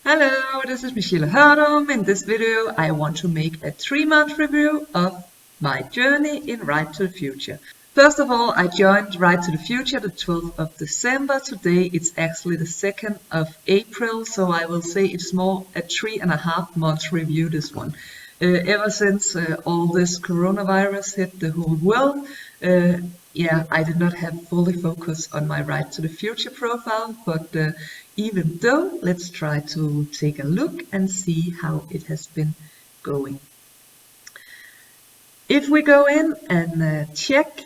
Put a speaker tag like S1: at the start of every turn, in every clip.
S1: Hello, this is Michelle Herdom. In this video, I want to make a 3-month review of my journey in Ride to the Future. First of all, I joined Ride to the Future the 12th of December. Today it's actually the 2nd of April, so I will say it's more a 3.5 months review, this one. Ever since all this coronavirus hit the whole world, I did not have fully focus on my Ride to the Future profile, but even though, let's try to take a look and see how it has been going. If we go in and check,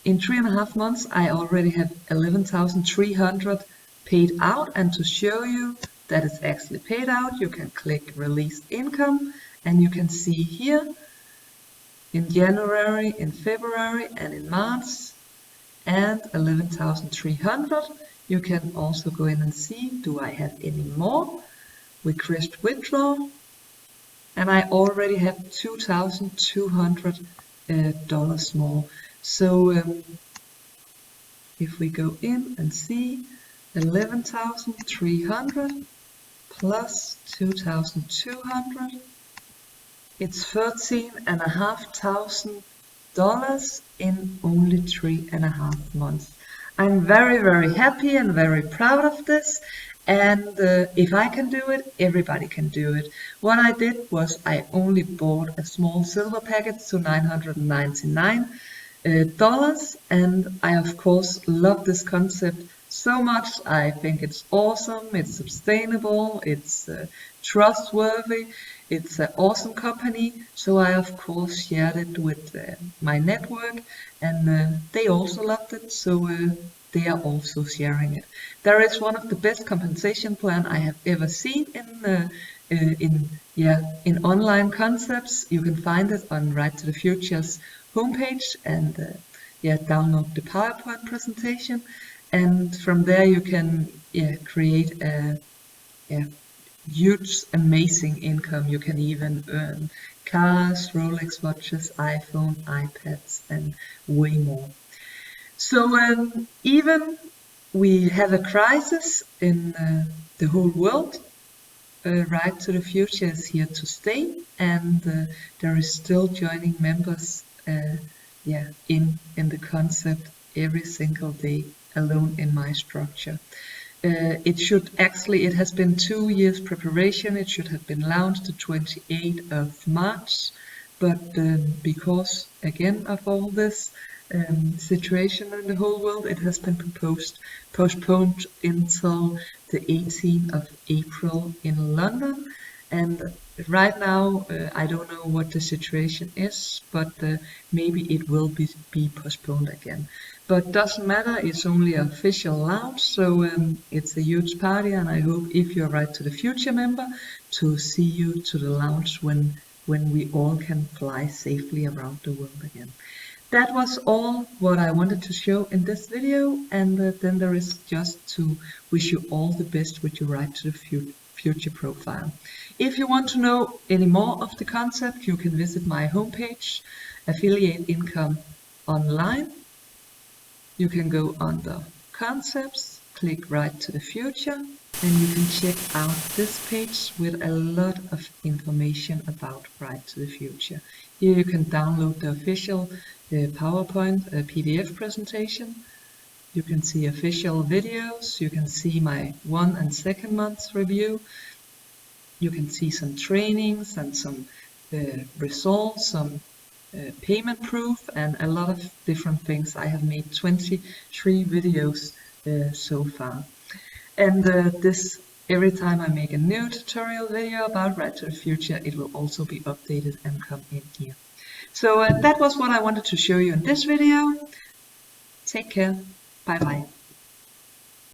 S1: in 3.5 months I already have 11,300 paid out, and to show you that it's actually paid out, you can click released income and you can see here in January, in February and in March, and 11,300. You can also go in and see, do I have any more? Request withdraw, and I already have $2,200 more. So if we go in and see 11,300 plus 2,200, it's $13,500 in only 3.5 months. I'm very happy and very proud of this, and if I can do it, everybody can do it. What I did was I only bought a small silver packet to $999, and I of course love this concept so much. I think it's awesome, it's sustainable, it's trustworthy, it's an awesome company. So I of course shared it with my network, and they also loved it, so they are also sharing it. There is one of the best compensation plan I have ever seen in online concepts. You can find it on Ride to the Future's homepage, and download the PowerPoint presentation, and from there you can create a huge amazing income. You can even earn cars, Rolex watches, iPhone, iPads and way more. So even we have a crisis in the whole world, Ride to the Future is here to stay, and there is still joining members in the concept every single day alone in my structure. It has been 2 years preparation. It should have been launched the 28th of March, but because again of all this situation in the whole world, it has been postponed until the 18th of April in London. And right now I don't know what the situation is, but maybe it will be postponed again. But doesn't matter, it's only an official launch, so it's a huge party, and I hope if you're Ride to the Future member to see you to the launch when we all can fly safely around the world again. That was all what I wanted to show in this video, and then there is just to wish you all the best with your Ride to the Future profile. If you want to know any more of the concept, you can visit my homepage, Affiliate Income Online. You can go under Concepts, click Ride to the Future, and you can check out this page with a lot of information about Ride to the Future. Here you can download the official PowerPoint PDF presentation. You can see official videos. You can see my 1 and 2nd month's review. You can see some trainings and some results, some payment proof, and a lot of different things. I have made 23 videos so far. And every time I make a new tutorial video about Ride to the Future, it will also be updated and come in here. So that was what I wanted to show you in this video. Take care. Bye bye.